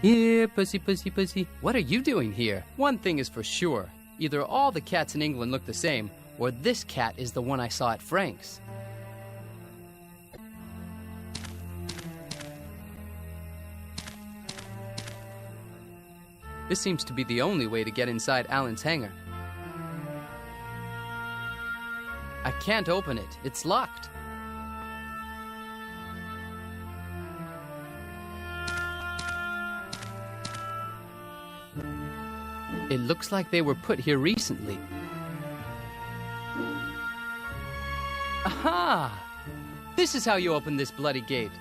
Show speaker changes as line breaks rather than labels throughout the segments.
Here, pussy, pussy, pussy. What are you doing here? One thing is for sure. Either all the cats in England look the same, or this cat is the one I saw at Frank's. This seems to be the only way to get inside Alan's hangar. I can't open it. It's locked. It looks like they were put here recently. Aha! This is how you open this bloody gate.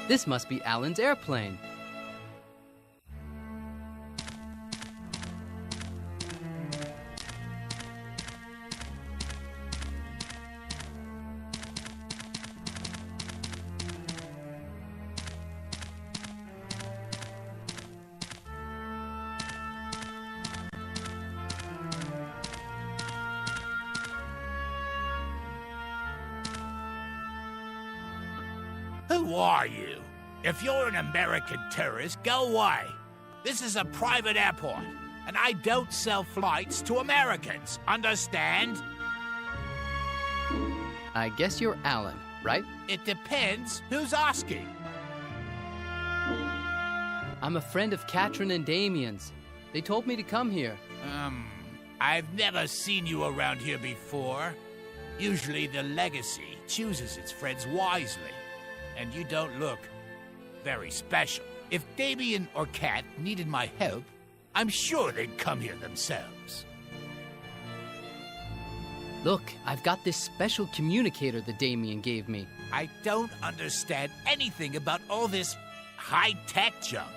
This must be Alan's airplane.
Who are you? If you're an American tourist, go away. This is a private airport, and I don't sell flights to Americans. Understand?
I guess you're Alan, right?
It depends who's asking.
I'm a friend of Katrin and Damien's. They told me to come here.
I've never seen you around here before. Usually the Legacy chooses its friends wisely, and you don't look very special. If Damien or Kat needed my help, I'm sure they'd come here themselves.
Look, I've got this special communicator that Damien gave me.
I don't understand anything about all this high-tech junk.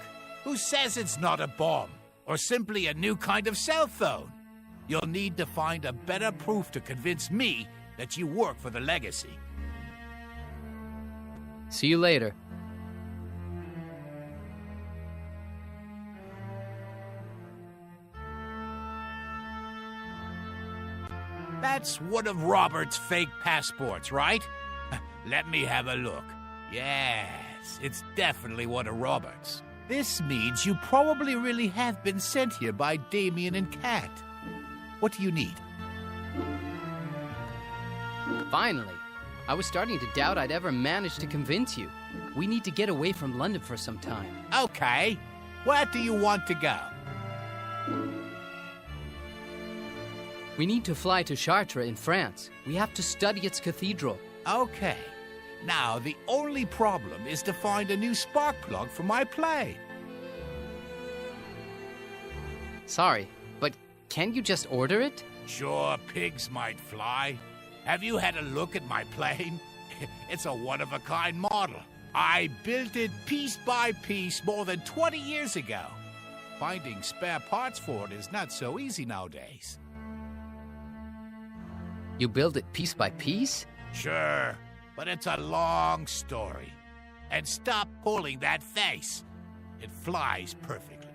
Who says it's not a bomb, or simply a new kind of cell phone? You'll need to find a better proof to convince me that you work for the Legacy.
See you later.
That's one of Robert's fake passports, right? Let me have a look. Yes, it's definitely one of Robert's. This means you probably really have been sent here by Damien and Kat. What do you need?
Finally. I was starting to doubt I'd ever manage to convince you. We need to get away from London for some time.
Okay. Where do you want to go?
We need to fly to Chartres in France. We have to study its cathedral.
Okay. Now, the only problem is to find a new spark plug for my plane.
Sorry, but can't you just order it?
Sure, pigs might fly. Have you had a look at my plane? It's a one-of-a-kind model. I built it piece by piece more than 20 years ago. Finding spare parts for it is not so easy nowadays.
You build it piece by piece?
Sure, but it's a long story. And stop pulling that face. It flies perfectly.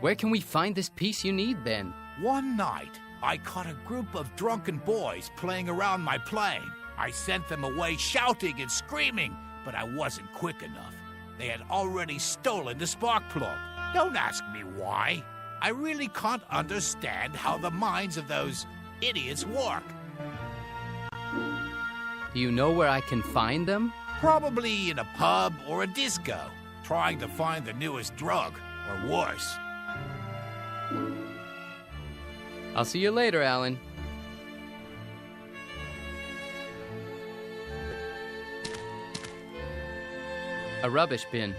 Where can we find this piece you need, then?
One night, I caught a group of drunken boys playing around my plane. I sent them away shouting and screaming, but I wasn't quick enough. They had already stolen the spark plug. Don't ask me why. I really can't understand how the minds of those idiots work.
Do you know where I can find them?
Probably in a pub or a disco, trying to find the newest drug, or worse.
I'll see you later, Alan. A rubbish bin.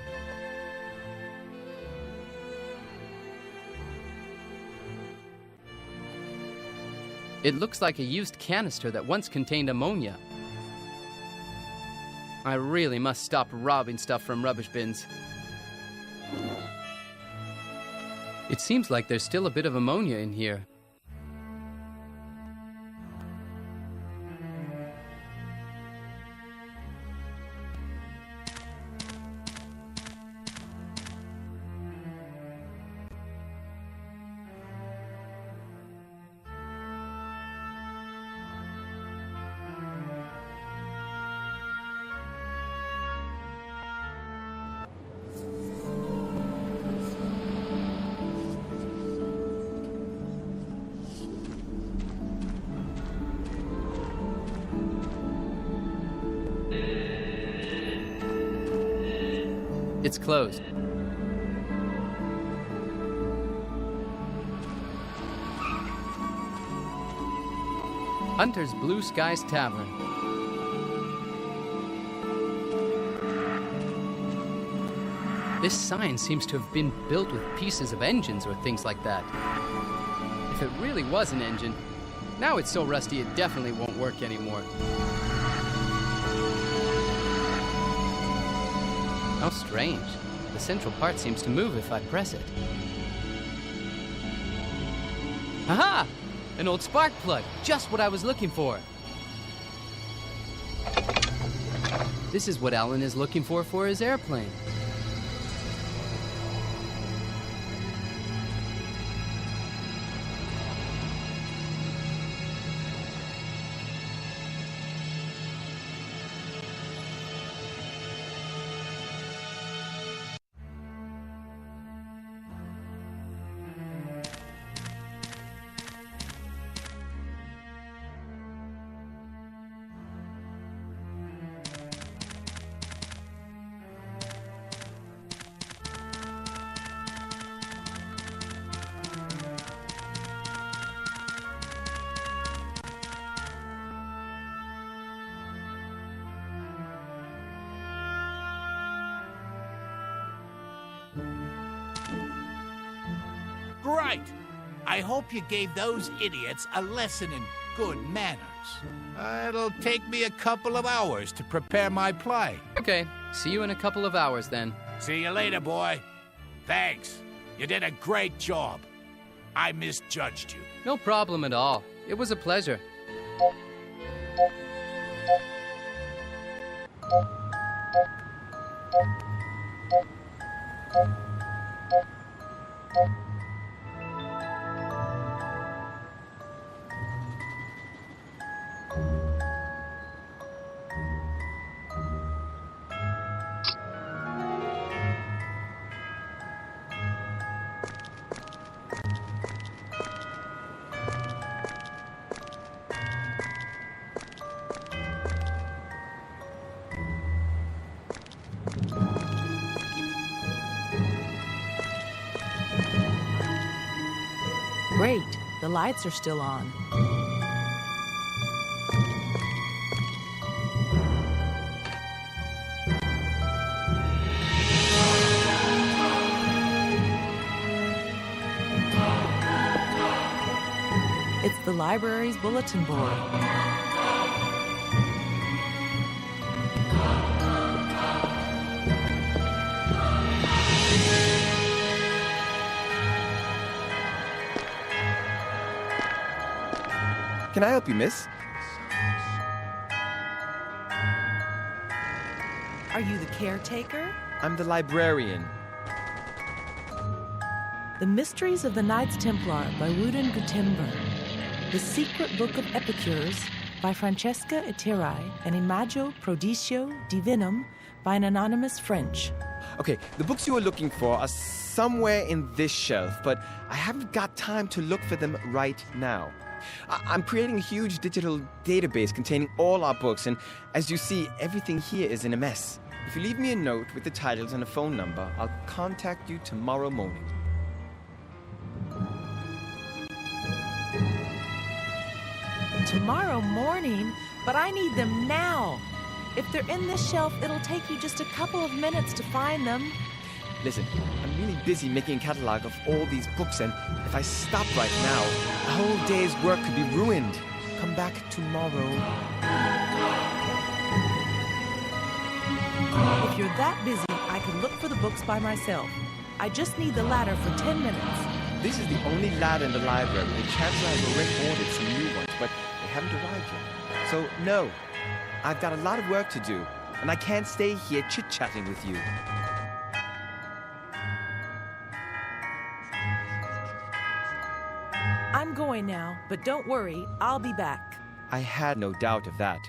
It looks like a used canister that once contained ammonia. I really must stop robbing stuff from rubbish bins. It seems like there's still a bit of ammonia in here. It's closed. Hunter's Blue Skies Tavern. This sign seems to have been built with pieces of engines or things like that. If it really was an engine, now it's so rusty it definitely won't work anymore. How strange. The central part seems to move if I press it. Aha! An old spark plug. Just what I was looking for. This is what Alan is looking for his airplane.
Great! I hope you gave those idiots a lesson in good manners. It'll take me a couple of hours to prepare my play.
Okay, see you in a couple of hours then.
See you later, boy. Thanks. You did a great job. I misjudged you.
No problem at all. It was a pleasure.
Great, the lights are still on. It's the library's bulletin board.
Can I help you, miss?
Are you the caretaker?
I'm the librarian.
The Mysteries of the Knights Templar by Wooden Gutenberg. The Secret Book of Epicures by Francesca Eteri and Imago Prodicio Divinum by an anonymous French.
Okay, the books you were looking for are somewhere in this shelf, but I haven't got time to look for them right now. I'm creating a huge digital database containing all our books, and as you see, everything here is in a mess. If you leave me a note with the titles and a phone number, I'll contact you tomorrow morning.
Tomorrow morning? But I need them now. If they're in this shelf, it'll take you just a couple of minutes to find them.
Listen, I'm really busy making a catalog of all these books, and if I stop right now, a whole day's work could be ruined. Come back tomorrow.
If you're that busy, I can look for the books by myself. I just need the ladder for 10 minutes.
This is the only ladder in the library. The chancellor has already ordered some new ones, but they haven't arrived yet. So, no. I've got a lot of work to do, and I can't stay here chit-chatting with you.
I'm going now, but don't worry, I'll be back.
I had no doubt of that.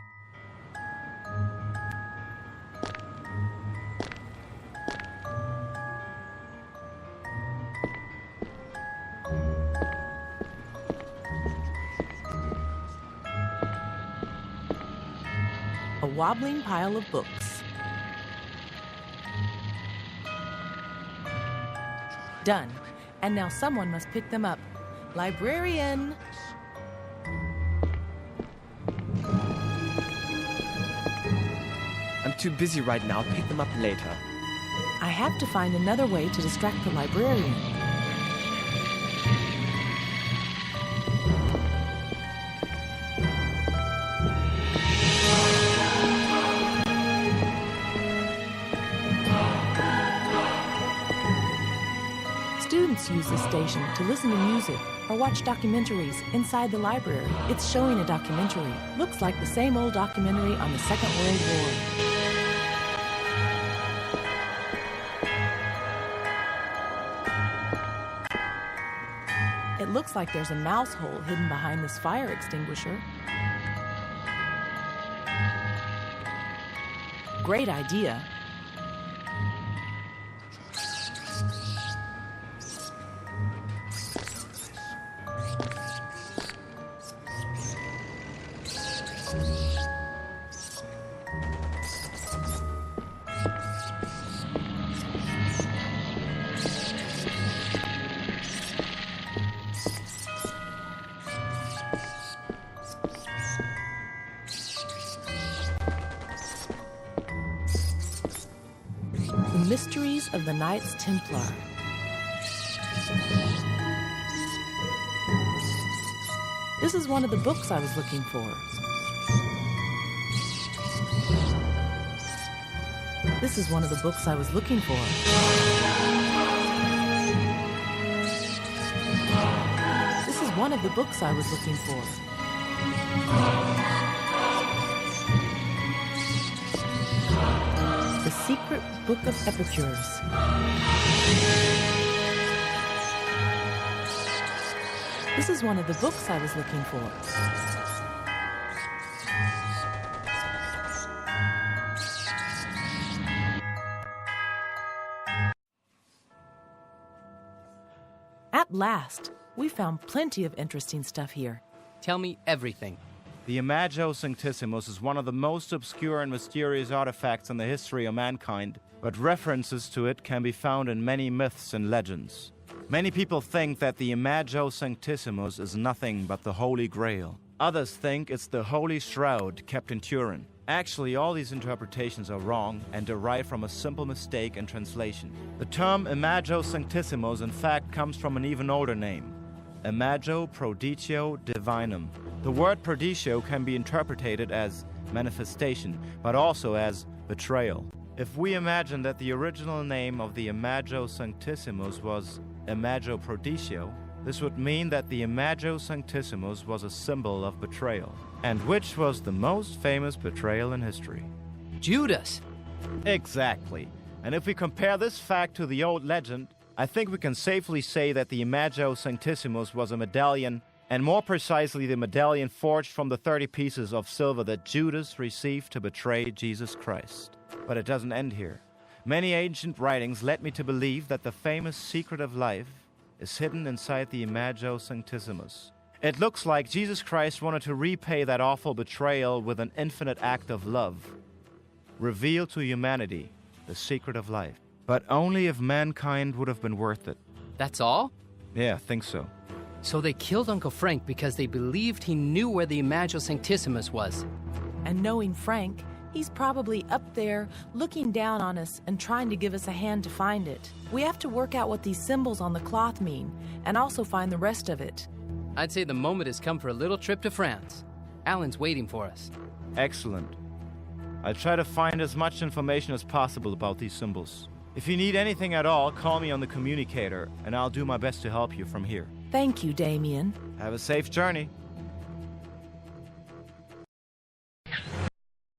A wobbling pile of books. Done. And now someone must pick them up. Librarian!
I'm too busy right now. I'll pick them up later.
I have to find another way to distract the librarian. Students use this station to listen to music or watch documentaries inside the library. It's showing a documentary. Looks like the same old documentary on the Second World War. It looks like there's a mouse hole hidden behind this fire extinguisher. Great idea. The Mysteries of the Knights Templar. This is one of the books I was looking for. This is one of the books I was looking for. This is one of the books I was looking for. The Secret Book of Epicures. This is one of the books I was looking for. At last, we found plenty of interesting stuff here.
Tell me everything.
The Imago Sanctissimus is one of the most obscure and mysterious artifacts in the history of mankind, but references to it can be found in many myths and legends. Many people think that the Imago Sanctissimus is nothing but the Holy Grail. Others think it's the Holy Shroud kept in Turin. Actually, all these interpretations are wrong and derive from a simple mistake in translation. The term Imago Sanctissimus in fact comes from an even older name, Imago Prodigio Divinum. The word prodigio can be interpreted as manifestation, but also as betrayal. If we imagine that the original name of the Imago Sanctissimus was Imago Prodigio, this would mean that the Imago Sanctissimus was a symbol of betrayal, and which was the most famous betrayal in history.
Judas!
Exactly. And if we compare this fact to the old legend, I think we can safely say that the Imago Sanctissimus was a medallion, and more precisely the medallion forged from the 30 pieces of silver that Judas received to betray Jesus Christ. But it doesn't end here. Many ancient writings led me to believe that the famous secret of life is hidden inside the Imago Sanctissimus. It looks like Jesus Christ wanted to repay that awful betrayal with an infinite act of love. Reveal to humanity the secret of life. But only if mankind would have been worth it.
That's all?
Yeah, I think so.
So they killed Uncle Frank because they believed he knew where the Imago Sanctissimus was.
And knowing Frank, He's probably up there looking down on us and trying to give us a hand to find it. We have to work out what these symbols on the cloth mean and also find the rest of it.
I'd say the moment has come for a little trip to France. Alan's waiting for us.
Excellent. I'll try to find as much information as possible about these symbols. If you need anything at all, call me on the communicator, and I'll do my best to help you from here.
Thank you, Damien.
Have a safe journey.